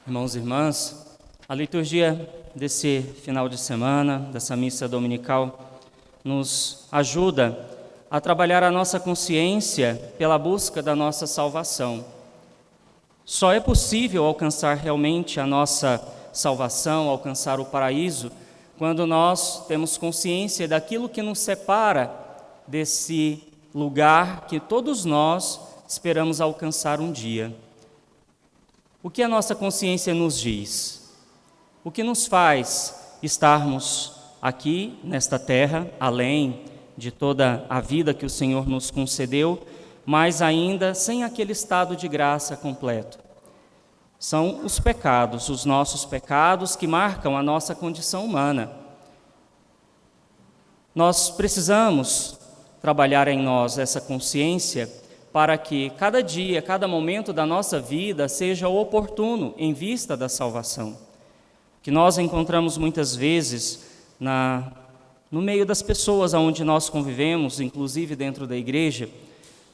Irmãos e irmãs, a liturgia desse final de semana, dessa missa dominical, nos ajuda a trabalhar a nossa consciência pela busca da nossa salvação. Só é possível alcançar realmente a nossa salvação, alcançar o paraíso, quando nós temos consciência daquilo que nos separa desse lugar que todos nós esperamos alcançar um dia. O que a nossa consciência nos diz? O que nos faz estarmos aqui nesta terra, além de toda a vida que o Senhor nos concedeu, mas ainda sem aquele estado de graça completo? São os pecados, os nossos pecados que marcam a nossa condição humana. Nós precisamos trabalhar em nós essa consciência para que cada dia, cada momento da nossa vida seja oportuno em vista da salvação. Que nós encontramos muitas vezes no meio das pessoas onde nós convivemos, inclusive dentro da igreja,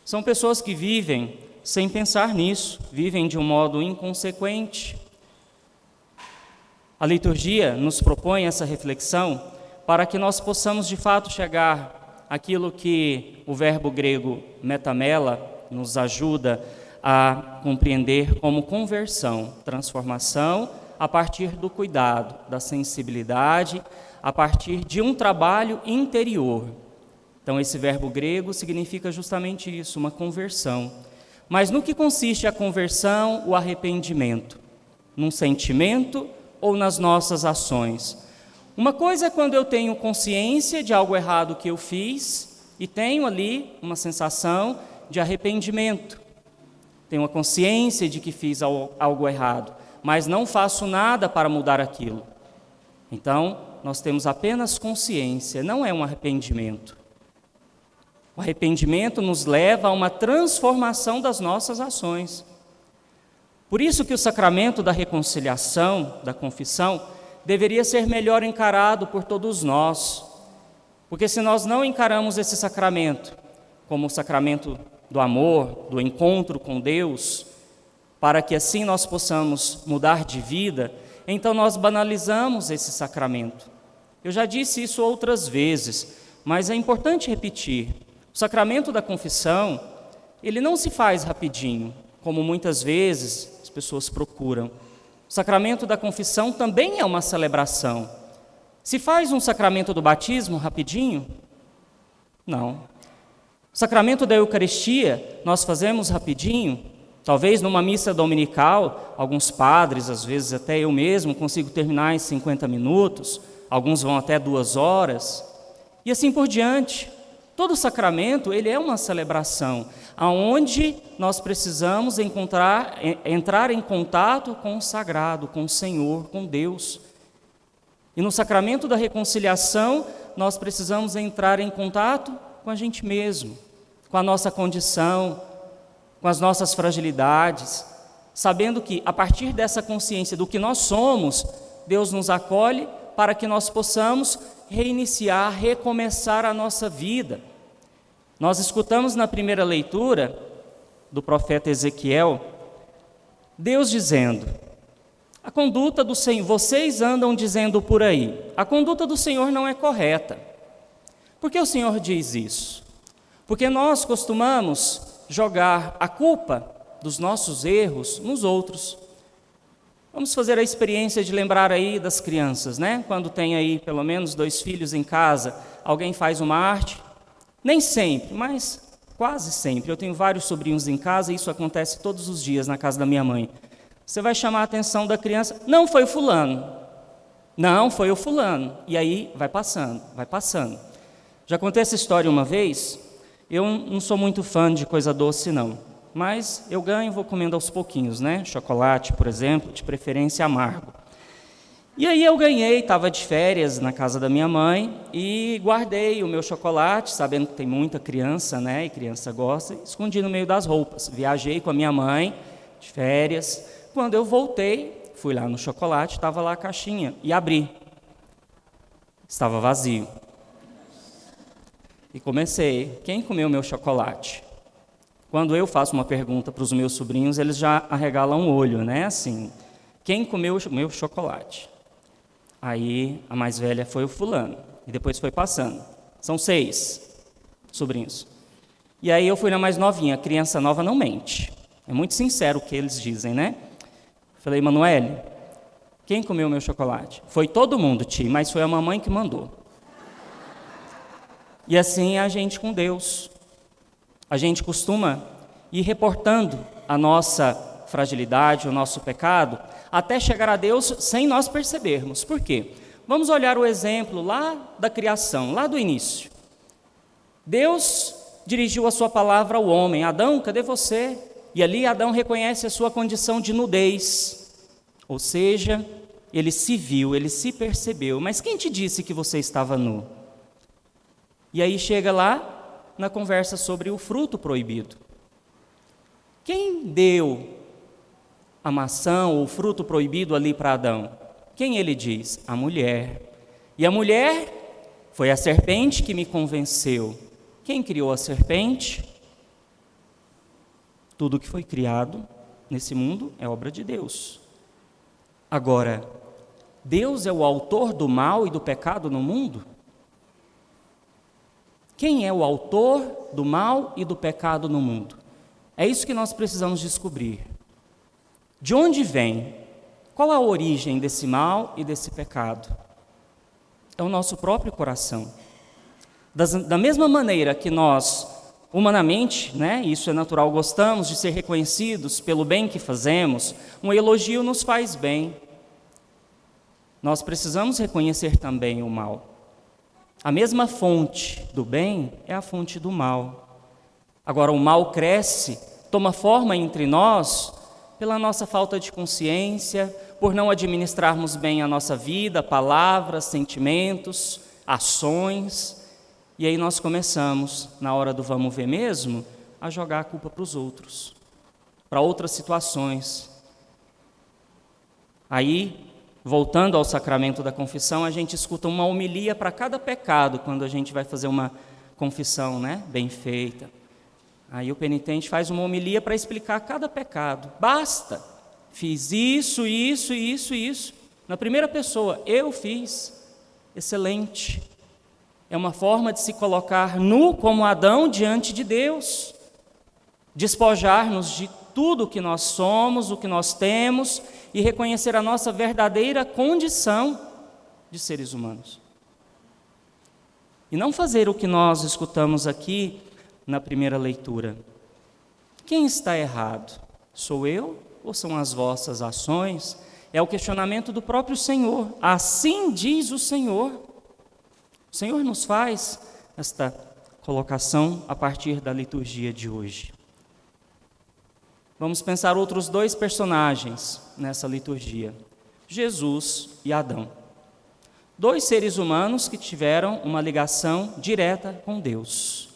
são pessoas que vivem sem pensar nisso, vivem de um modo inconsequente. A liturgia nos propõe essa reflexão para que nós possamos de fato chegar àquilo que o verbo grego metamela nos ajuda a compreender como conversão, transformação a partir do cuidado, da sensibilidade, a partir de um trabalho interior. Então esse verbo grego significa justamente isso, uma conversão. Mas no que consiste a conversão, o arrependimento? Num sentimento ou nas nossas ações? Uma coisa é quando eu tenho consciência de algo errado que eu fiz e tenho ali uma sensação de arrependimento. Tenho a consciência de que fiz algo errado, mas não faço nada para mudar aquilo. Então, nós temos apenas consciência, não é um arrependimento. O arrependimento nos leva a uma transformação das nossas ações. Por isso que o sacramento da reconciliação, da confissão, deveria ser melhor encarado por todos nós. Porque se nós não encaramos esse sacramento como o sacramento do amor, do encontro com Deus, para que assim nós possamos mudar de vida, então nós banalizamos esse sacramento. Eu já disse isso outras vezes, mas é importante repetir. O sacramento da confissão, ele não se faz rapidinho, como muitas vezes as pessoas procuram. O sacramento da confissão também é uma celebração. Se faz um sacramento do batismo rapidinho? Não. O sacramento da Eucaristia nós fazemos rapidinho, talvez numa missa dominical, alguns padres, às vezes até eu mesmo, consigo terminar em 50 minutos, alguns vão até 2 horas, e assim por diante. Todo sacramento, ele é uma celebração, onde nós precisamos entrar em contato com o sagrado, com o Senhor, com Deus. E no sacramento da reconciliação, nós precisamos entrar em contato com a gente mesmo, com a nossa condição, com as nossas fragilidades, sabendo que, a partir dessa consciência do que nós somos, Deus nos acolhe para que nós possamos reiniciar, recomeçar a nossa vida. Nós escutamos na primeira leitura do profeta Ezequiel, Deus dizendo: a conduta do Senhor, vocês andam dizendo por aí, a conduta do Senhor não é correta. Por que o Senhor diz isso? Porque nós costumamos jogar a culpa dos nossos erros nos outros. Vamos fazer a experiência de lembrar aí das crianças, né? Quando tem aí pelo menos 2 filhos em casa, alguém faz uma arte, nem sempre, mas quase sempre. Eu tenho vários sobrinhos em casa e isso acontece todos os dias na casa da minha mãe. Você vai chamar a atenção da criança, não foi o fulano, não foi o fulano, e aí vai passando, vai passando. Já contei essa história uma vez, eu não sou muito fã de coisa doce não, mas eu ganho e vou comendo aos pouquinhos, né? Chocolate, por exemplo, de preferência amargo. E aí eu ganhei, estava de férias na casa da minha mãe e guardei o meu chocolate, sabendo que tem muita criança, né? E criança gosta, escondi no meio das roupas. Viajei com a minha mãe de férias. Quando eu voltei, fui lá no chocolate, estava lá a caixinha e abri. Estava vazio. E comecei, quem comeu meu chocolate? Quando eu faço uma pergunta para os meus sobrinhos, eles já arregalam o olho, né? Assim, quem comeu o meu chocolate? Aí a mais velha foi o fulano, e depois foi passando. São 6 sobrinhos. E aí eu fui na mais novinha, criança nova não mente. É muito sincero o que eles dizem, né? Falei, Manoel, quem comeu o meu chocolate? Foi todo mundo, tio, mas foi a mamãe que mandou. E assim é a gente com Deus. A gente costuma ir reportando a nossa fragilidade, o nosso pecado, até chegar a Deus sem nós percebermos. Por quê? Vamos olhar o exemplo lá da criação, lá do início. Deus dirigiu a sua palavra ao homem, Adão, cadê você? E ali Adão reconhece a sua condição de nudez, ou seja, ele se viu, ele se percebeu, mas quem te disse que você estava nu? E aí chega lá na conversa sobre o fruto proibido. Quem deu a maçã ou o fruto proibido ali para Adão? Quem ele diz? A mulher. E a mulher foi a serpente que me convenceu. Quem criou a serpente? Tudo que foi criado nesse mundo é obra de Deus. Agora, Deus é o autor do mal e do pecado no mundo? Quem é o autor do mal e do pecado no mundo? É isso que nós precisamos descobrir. De onde vem? Qual a origem desse mal e desse pecado? É o nosso próprio coração. Da mesma maneira que nós, humanamente, isso é natural, gostamos de ser reconhecidos pelo bem que fazemos, um elogio nos faz bem. Nós precisamos reconhecer também o mal. A mesma fonte do bem é a fonte do mal. Agora, o mal cresce, toma forma entre nós pela nossa falta de consciência, por não administrarmos bem a nossa vida, palavras, sentimentos, ações. E aí nós começamos, na hora do vamos ver mesmo, a jogar a culpa para os outros, para outras situações. Aí, voltando ao sacramento da confissão, a gente escuta uma homilia para cada pecado, quando a gente vai fazer uma confissão, bem feita. Aí o penitente faz uma homilia para explicar cada pecado. Basta, fiz isso, isso, isso, isso. Na primeira pessoa, eu fiz. Excelente. É uma forma de se colocar nu como Adão diante de Deus. Despojar-nos de tudo o que nós somos, o que nós temos, e reconhecer a nossa verdadeira condição de seres humanos. E não fazer o que nós escutamos aqui na primeira leitura. Quem está errado? Sou eu ou são as vossas ações? É o questionamento do próprio Senhor. Assim diz o Senhor. O Senhor nos faz esta colocação a partir da liturgia de hoje. Vamos pensar outros 2 personagens nessa liturgia, Jesus e Adão. 2 seres humanos que tiveram uma ligação direta com Deus.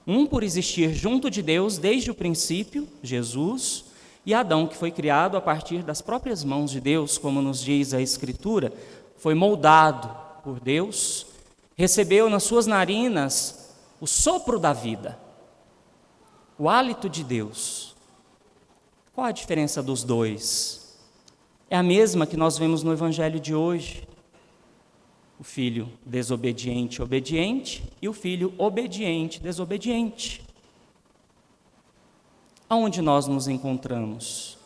Um por existir junto de Deus desde o princípio, Jesus, e Adão, que foi criado a partir das próprias mãos de Deus, como nos diz a Escritura, foi moldado por Deus, recebeu nas suas narinas o sopro da vida, o hálito de Deus. Qual a diferença dos 2? É a mesma que nós vemos no Evangelho de hoje. O filho desobediente, obediente, e o filho obediente, desobediente. Aonde nós nos encontramos?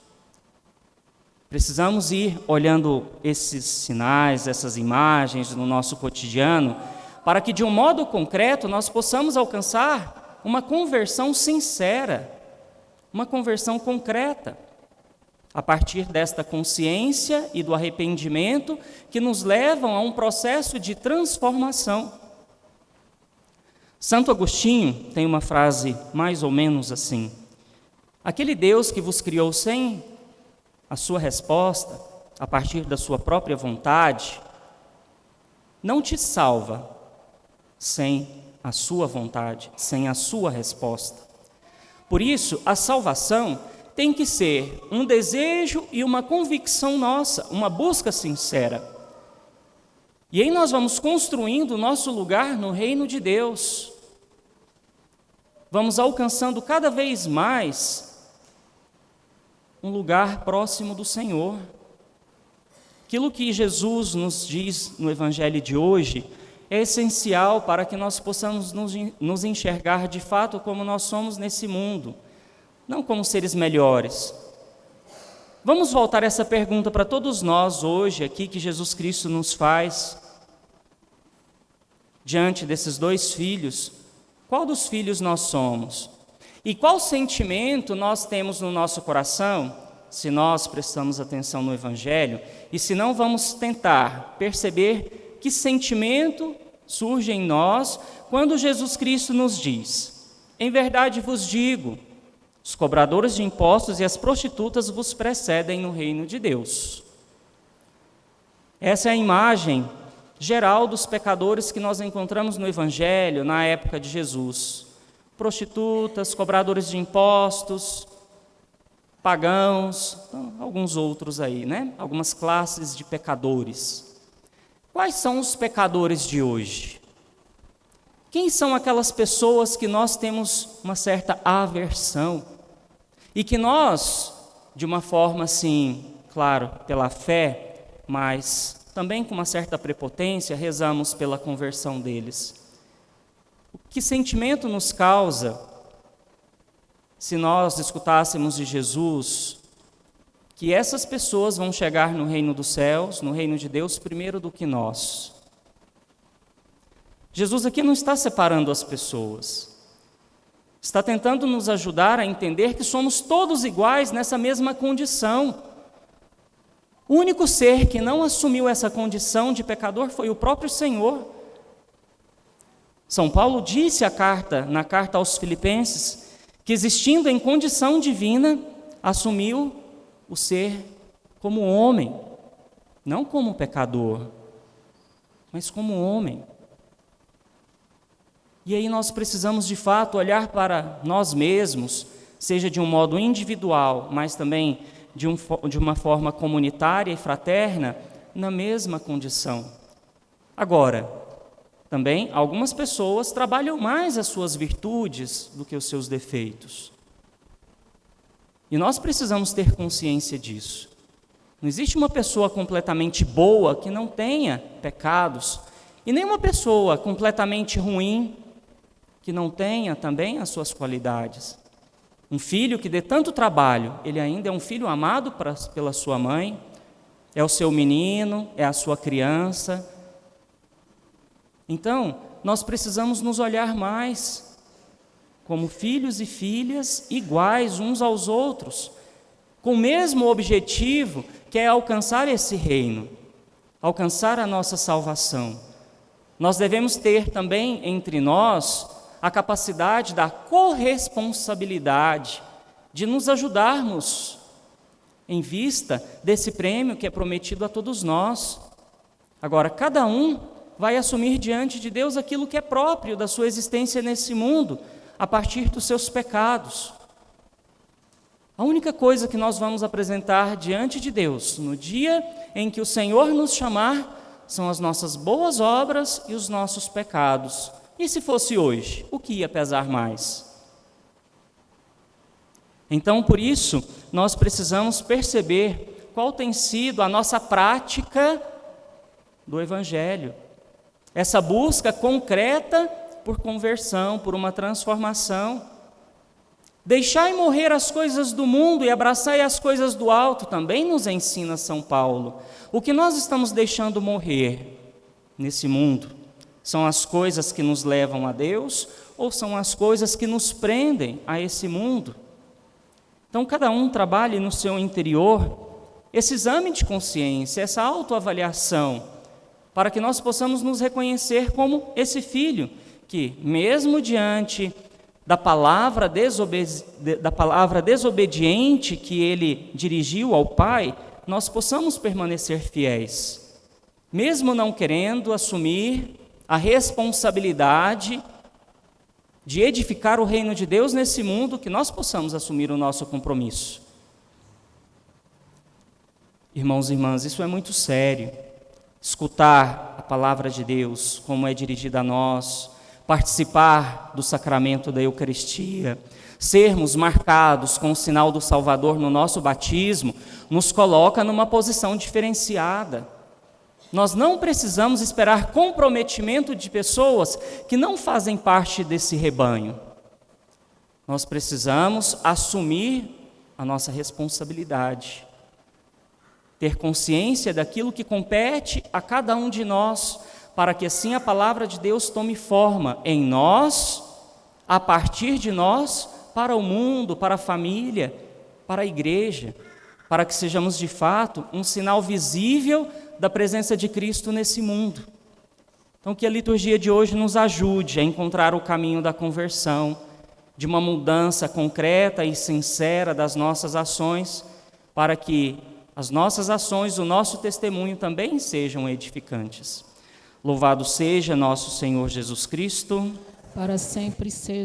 Precisamos ir olhando esses sinais, essas imagens no nosso cotidiano, para que de um modo concreto nós possamos alcançar uma conversão sincera, uma conversão concreta, a partir desta consciência e do arrependimento que nos levam a um processo de transformação. Santo Agostinho tem uma frase mais ou menos assim: aquele Deus que vos criou sem a sua resposta, a partir da sua própria vontade, não te salva sem a sua vontade, sem a sua resposta. Por isso, a salvação tem que ser um desejo e uma convicção nossa, uma busca sincera. E aí nós vamos construindo o nosso lugar no reino de Deus. Vamos alcançando cada vez mais um lugar próximo do Senhor. Aquilo que Jesus nos diz no Evangelho de hoje é essencial para que nós possamos nos enxergar de fato como nós somos nesse mundo, não como seres melhores. Vamos voltar essa pergunta para todos nós hoje aqui que Jesus Cristo nos faz. Diante desses dois filhos, qual dos filhos nós somos? E qual sentimento nós temos no nosso coração, se nós prestamos atenção no Evangelho, e se não, vamos tentar perceber que sentimento surge em nós quando Jesus Cristo nos diz: em verdade vos digo, os cobradores de impostos e as prostitutas vos precedem no reino de Deus. Essa é a imagem geral dos pecadores que nós encontramos no Evangelho na época de Jesus. Prostitutas, cobradores de impostos, pagãos, alguns outros aí, né? Algumas classes de pecadores. Quais são os pecadores de hoje? Quem são aquelas pessoas que nós temos uma certa aversão e que nós, de uma forma assim, claro, pela fé, mas também com uma certa prepotência, rezamos pela conversão deles? Que sentimento nos causa se nós escutássemos de Jesus que essas pessoas vão chegar no reino dos céus, no reino de Deus, primeiro do que nós? Jesus aqui não está separando as pessoas, está tentando nos ajudar a entender que somos todos iguais nessa mesma condição. O único ser que não assumiu essa condição de pecador foi o próprio Senhor. São Paulo disse na carta aos Filipenses que, existindo em condição divina, assumiu o ser como homem, não como pecador, mas como homem. E aí nós precisamos de fato olhar para nós mesmos, seja de um modo individual, mas também de uma forma comunitária e fraterna, na mesma condição. Agora, também algumas pessoas trabalham mais as suas virtudes do que os seus defeitos. E nós precisamos ter consciência disso. Não existe uma pessoa completamente boa que não tenha pecados, e nem uma pessoa completamente ruim que não tenha também as suas qualidades. Um filho que dê tanto trabalho, ele ainda é um filho amado pela sua mãe, é o seu menino, é a sua criança. Então, nós precisamos nos olhar mais como filhos e filhas iguais uns aos outros, com o mesmo objetivo, que é alcançar esse reino, alcançar a nossa salvação. Nós devemos ter também entre nós a capacidade da corresponsabilidade de nos ajudarmos em vista desse prêmio que é prometido a todos nós. Agora, cada um vai assumir diante de Deus aquilo que é próprio da sua existência nesse mundo, a partir dos seus pecados. A única coisa que nós vamos apresentar diante de Deus, no dia em que o Senhor nos chamar, são as nossas boas obras e os nossos pecados. E se fosse hoje, o que ia pesar mais? Então, por isso, nós precisamos perceber qual tem sido a nossa prática do Evangelho. Essa busca concreta por conversão, por uma transformação. Deixai morrer as coisas do mundo e abraçai as coisas do alto, também nos ensina São Paulo. O que nós estamos deixando morrer nesse mundo? São as coisas que nos levam a Deus ou são as coisas que nos prendem a esse mundo? Então, cada um trabalhe no seu interior esse exame de consciência, essa autoavaliação, para que nós possamos nos reconhecer como esse filho que, mesmo diante da palavra desobediente que ele dirigiu ao Pai, nós possamos permanecer fiéis, mesmo não querendo assumir a responsabilidade de edificar o reino de Deus nesse mundo, que nós possamos assumir o nosso compromisso. Irmãos e irmãs, isso é muito sério. Escutar a palavra de Deus, como é dirigida a nós, participar do sacramento da Eucaristia, sermos marcados com o sinal do Salvador no nosso batismo, nos coloca numa posição diferenciada. Nós não precisamos esperar comprometimento de pessoas que não fazem parte desse rebanho. Nós precisamos assumir a nossa responsabilidade, ter consciência daquilo que compete a cada um de nós, para que assim a palavra de Deus tome forma em nós, a partir de nós, para o mundo, para a família, para a igreja, para que sejamos de fato um sinal visível da presença de Cristo nesse mundo. Então, que a liturgia de hoje nos ajude a encontrar o caminho da conversão, de uma mudança concreta e sincera das nossas ações, para que as nossas ações, o nosso testemunho também sejam edificantes. Louvado seja nosso Senhor Jesus Cristo. Para sempre seja.